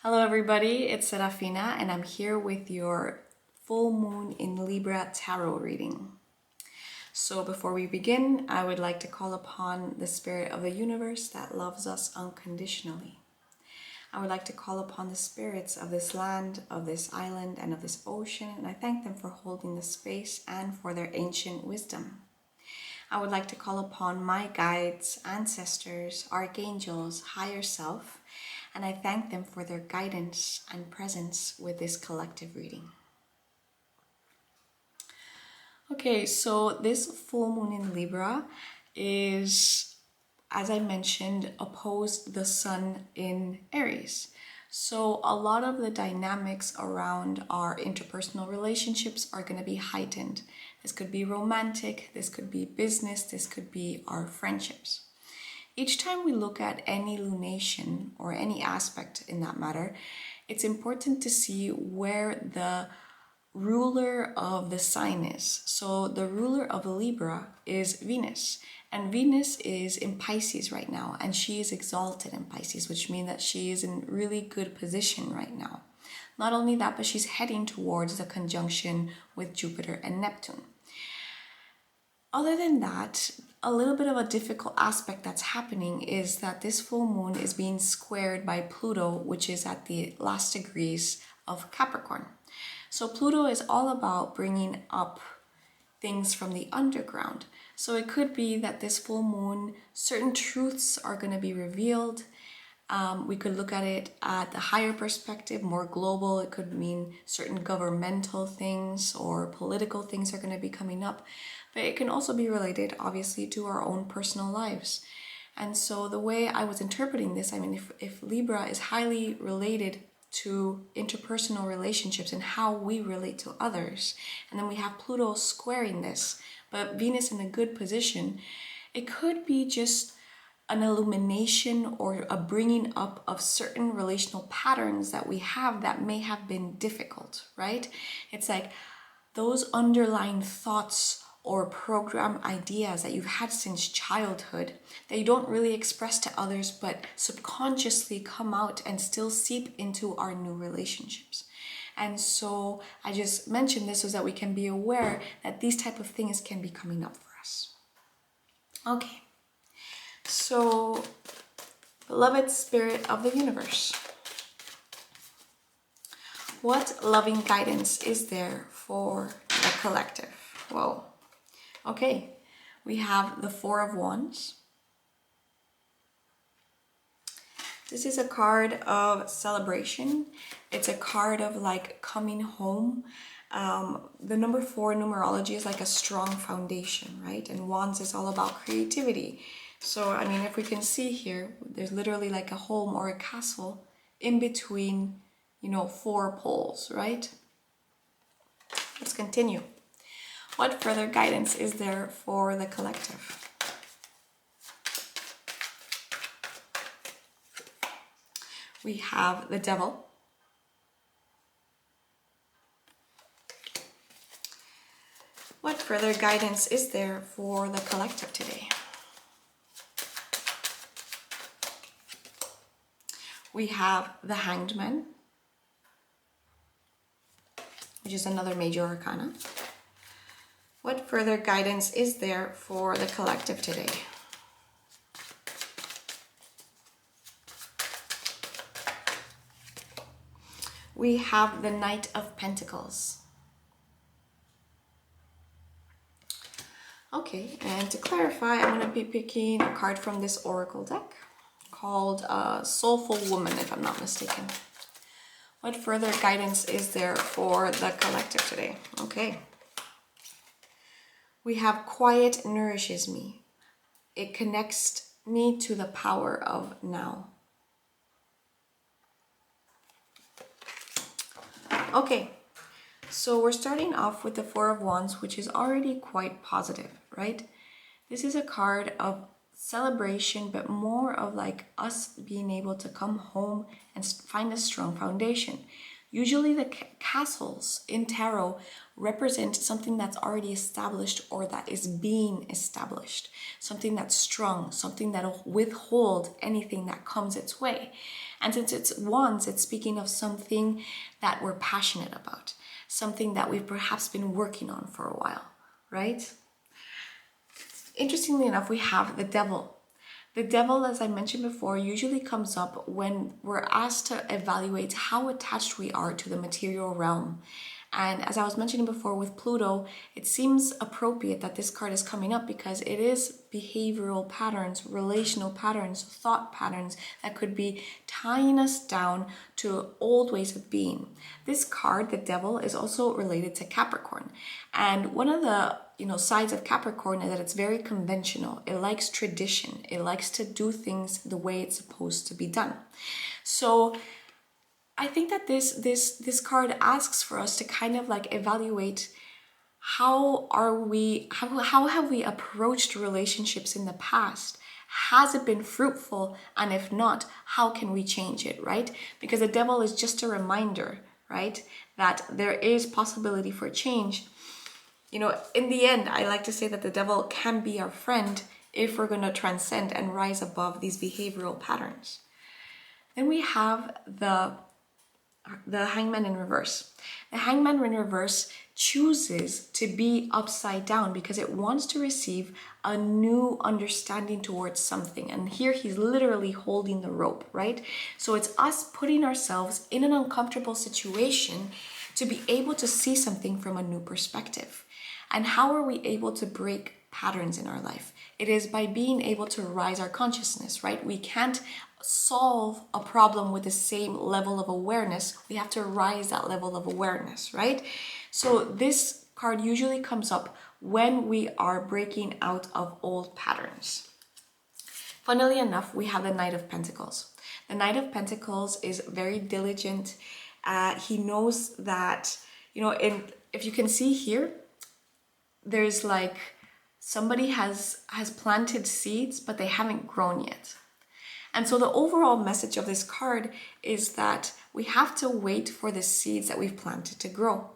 Hello everybody, it's Serafina and I'm here with your full moon in Libra tarot reading. So before we begin, I would like to call upon the spirit of the universe that loves us unconditionally. I would like to call upon the spirits of this land, of this island, and of this ocean, and I thank them for holding the space and for their ancient wisdom. I would like to call upon my guides, ancestors, archangels, higher self, and I thank them for their guidance and presence with this collective reading. Okay, so this full moon in Libra is, as I mentioned, opposed the sun in Aries. So a lot of the dynamics around our interpersonal relationships are going to be heightened. This could be romantic, this could be business, this could be our friendships. Each time we look at any lunation or any aspect in that matter, it's important to see where the ruler of the sign is. So the ruler of Libra is Venus, and Venus is in Pisces right now, and she is exalted in Pisces, which means that she is in really good position right now. Not only that, but she's heading towards the conjunction with Jupiter and Neptune. Other than that, a little bit of a difficult aspect that's happening is that this full moon is being squared by Pluto, which is at the last degrees of Capricorn. So Pluto is all about bringing up things from the underground. So it could be that this full moon, certain truths are going to be revealed. We could look at it at the higher perspective, more global. It could mean certain governmental things or political things are going to be coming up. But it can also be related, obviously, to our own personal lives. And so the way I was interpreting this, I mean, if Libra is highly related to interpersonal relationships and how we relate to others, and then we have Pluto squaring this, but Venus in a good position, it could be just an illumination or a bringing up of certain relational patterns that we have that may have been difficult, right? It's like those underlying thoughts or program ideas that you've had since childhood that you don't really express to others but subconsciously come out and still seep into our new relationships. And so I just mentioned this so that we can be aware that these type of things can be coming up for us. Okay, so beloved spirit of the universe, what loving guidance is there for the collective? Whoa. Okay, we have the Four of Wands. This is a card of celebration. It's a card of like coming home. The number 4 numerology is like a strong foundation, right? And Wands is all about creativity. So, I mean, if we can see here, there's literally like a home or a castle in between, 4 poles, right? Let's continue. What further guidance is there for the collective? We have the Devil. What further guidance is there for the collective today? We have the Hanged Man, which is another major arcana. What further guidance is there for the collective today? We have the Knight of Pentacles. Okay, and to clarify, I'm going to be picking a card from this oracle deck called Soulful Woman, if I'm not mistaken. What further guidance is there for the collective today? Okay. We have Quiet nourishes me. It connects me to the power of now. Okay, so we're starting off with the Four of Wands, which is already quite positive, right? This is a card of celebration, but more of like us being able to come home and find a strong foundation. Usually the castles in tarot represent something that's already established or that is being established, something that's strong, something that'll withhold anything that comes its way. And since it's wands, it's speaking of something that we're passionate about, something that we've perhaps been working on for a while, right? Interestingly enough, we have the devil. The devil, as I mentioned before, usually comes up when we're asked to evaluate how attached we are to the material realm. And as I was mentioning before with Pluto, it seems appropriate that this card is coming up because it is behavioral patterns, relational patterns, thought patterns that could be tying us down to old ways of being. This card, the devil, is also related to Capricorn. And one of the sides of Capricorn is that it's very conventional. It likes tradition. It likes to do things the way it's supposed to be done. So I think that this card asks for us to kind of like evaluate how have we approached relationships in the past? Has it been fruitful? And if not, how can we change it, right? Because the devil is just a reminder, right? That there is possibility for change. In the end, I like to say that the devil can be our friend if we're going to transcend and rise above these behavioral patterns. Then we have the hangman in reverse. The hangman in reverse chooses to be upside down because it wants to receive a new understanding towards something. And here he's literally holding the rope, right? So it's us putting ourselves in an uncomfortable situation to be able to see something from a new perspective. And how are we able to break patterns in our life? It is by being able to rise our consciousness, right? We can't solve a problem with the same level of awareness. We have to rise that level of awareness, right? So this card usually comes up when we are breaking out of old patterns. Funnily enough, we have the Knight of Pentacles. The Knight of Pentacles is very diligent. He knows that, if you can see here, there's like somebody has planted seeds, but they haven't grown yet. And so the overall message of this card is that we have to wait for the seeds that we've planted to grow.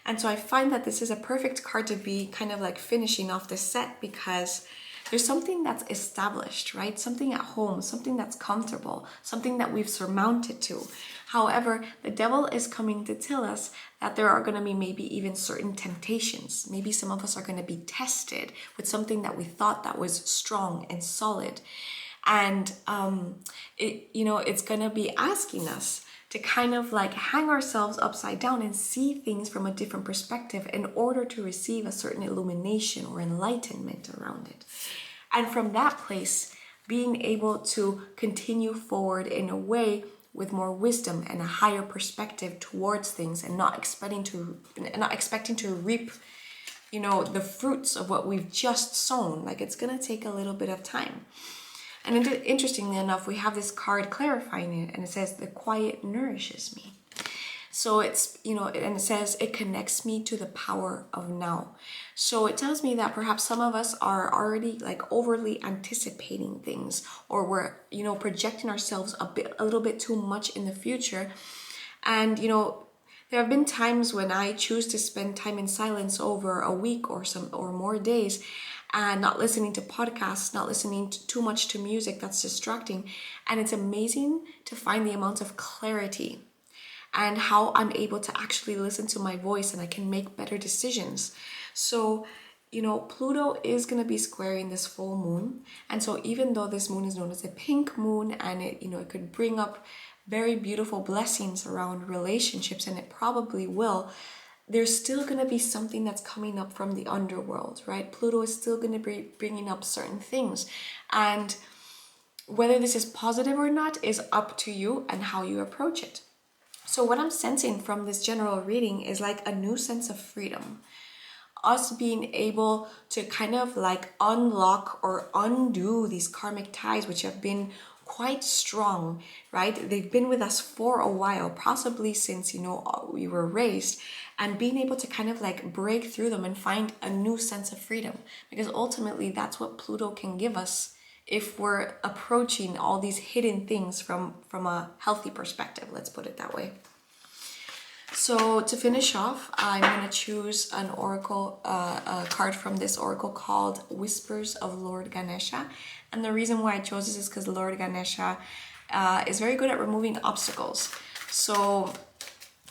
And so I find that this is a perfect card to be kind of like finishing off the set because there's something that's established, right? Something at home, something that's comfortable, something that we've surmounted to. However, the devil is coming to tell us that there are going to be maybe even certain temptations. Maybe some of us are going to be tested with something that we thought that was strong and solid. And it's going to be asking us to kind of like hang ourselves upside down and see things from a different perspective in order to receive a certain illumination or enlightenment around it. And from that place, being able to continue forward in a way with more wisdom and a higher perspective towards things and not expecting to reap, the fruits of what we've just sown. Like it's going to take a little bit of time. And interestingly enough, we have this card clarifying it, and it says, the quiet nourishes me. So it's, and it says, it connects me to the power of now. So it tells me that perhaps some of us are already like overly anticipating things, or we're, projecting ourselves a little bit too much in the future. And, there have been times when I choose to spend time in silence over a week or more days, and not listening to podcasts, not listening too much to music that's distracting. And it's amazing to find the amount of clarity and how I'm able to actually listen to my voice and I can make better decisions. So, Pluto is going to be squaring this full moon. And so even though this moon is known as a pink moon and it could bring up very beautiful blessings around relationships, and it probably will, there's still going to be something that's coming up from the underworld, right? Pluto is still going to be bringing up certain things. And whether this is positive or not is up to you and how you approach it. So what I'm sensing from this general reading is like a new sense of freedom. Us being able to kind of like unlock or undo these karmic ties, which have been quite strong, right? They've been with us for a while, possibly since, we were raised, and being able to kind of like break through them and find a new sense of freedom, because ultimately that's what Pluto can give us if we're approaching all these hidden things from a healthy perspective, let's put it that way. So to finish off, I'm going to choose an oracle, a card from this oracle called Whispers of Lord Ganesha. And the reason why I chose this is because Lord Ganesha is very good at removing obstacles. So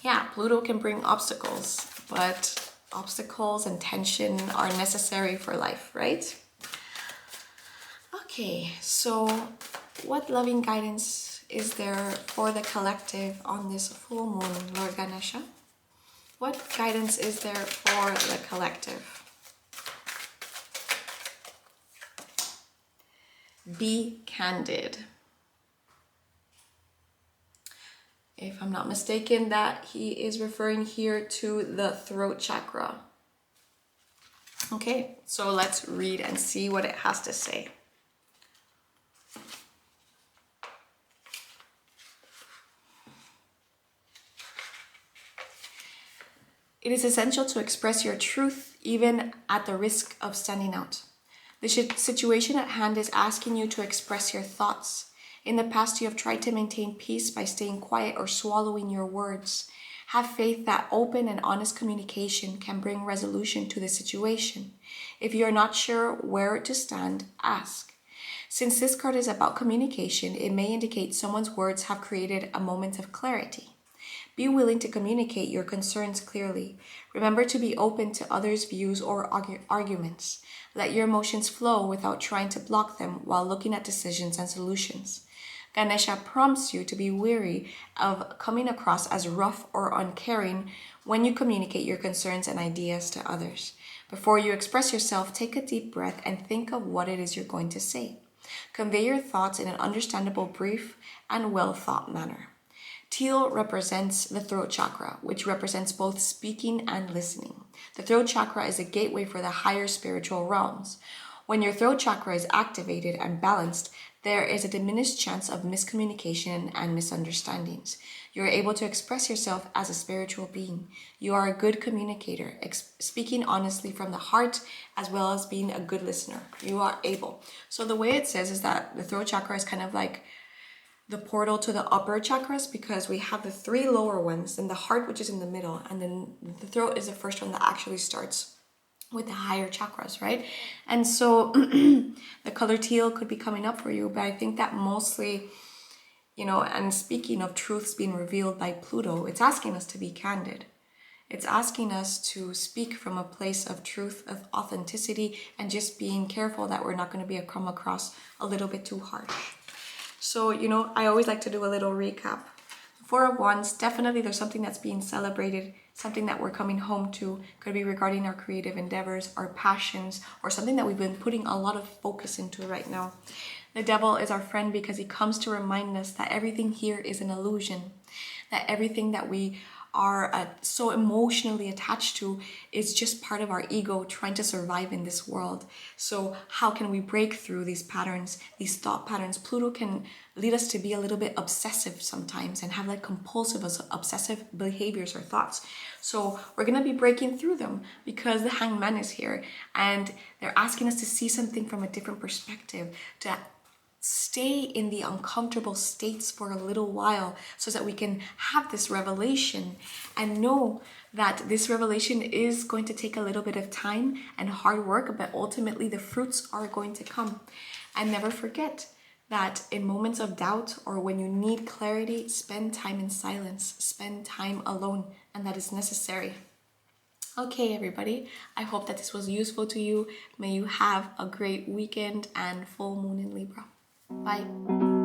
yeah, Pluto can bring obstacles, but obstacles and tension are necessary for life, right? Okay, so what loving guidance is there for the collective on this full moon, Lord Ganesha? What guidance is there for the collective? Be candid. If I'm not mistaken, that he is referring here to the throat chakra. Okay, so let's read and see what it has to say. It is essential to express your truth even at the risk of standing out. The situation at hand is asking you to express your thoughts. In the past, you have tried to maintain peace by staying quiet or swallowing your words. Have faith that open and honest communication can bring resolution to the situation. If you are not sure where to stand, ask. Since this card is about communication, it may indicate someone's words have created a moment of clarity. Be willing to communicate your concerns clearly. Remember to be open to others' views or arguments. Let your emotions flow without trying to block them while looking at decisions and solutions. Ganesha prompts you to be wary of coming across as rough or uncaring when you communicate your concerns and ideas to others. Before you express yourself, take a deep breath and think of what it is you're going to say. Convey your thoughts in an understandable, brief, and well-thought manner. Teal represents the throat chakra, which represents both speaking and listening. The throat chakra is a gateway for the higher spiritual realms. When your throat chakra is activated and balanced, there is a diminished chance of miscommunication and misunderstandings. You are able to express yourself as a spiritual being. You are a good communicator, speaking honestly from the heart as well as being a good listener. You are able. So the way it says is that the throat chakra is kind of like the portal to the upper chakras, because we have the three lower ones, then the heart, which is in the middle, and then the throat is the first one that actually starts with the higher chakras, right? And so the color teal could be coming up for you, but I think that mostly, and speaking of truths being revealed by Pluto, it's asking us to be candid. It's asking us to speak from a place of truth, of authenticity, and just being careful that we're not going to come across a little bit too harsh. So, I always like to do a little recap. Four of Wands, definitely there's something that's being celebrated, something that we're coming home to. Could be regarding our creative endeavors, our passions, or something that we've been putting a lot of focus into right now. The Devil is our friend because he comes to remind us that everything here is an illusion, that everything that we are so emotionally attached to is just part of our ego trying to survive in this world. So how can we break through these patterns, these thought patterns? Pluto can lead us to be a little bit obsessive sometimes and have like compulsive, obsessive behaviors or thoughts. So we're going to be breaking through them because the Hangman is here and they're asking us to see something from a different perspective, to stay in the uncomfortable states for a little while so that we can have this revelation and know that this revelation is going to take a little bit of time and hard work, but ultimately the fruits are going to come. And never forget that in moments of doubt or when you need clarity, spend time in silence, spend time alone, and that is necessary. Okay, everybody, I hope that this was useful to you. May you have a great weekend and full moon in Libra. Bye.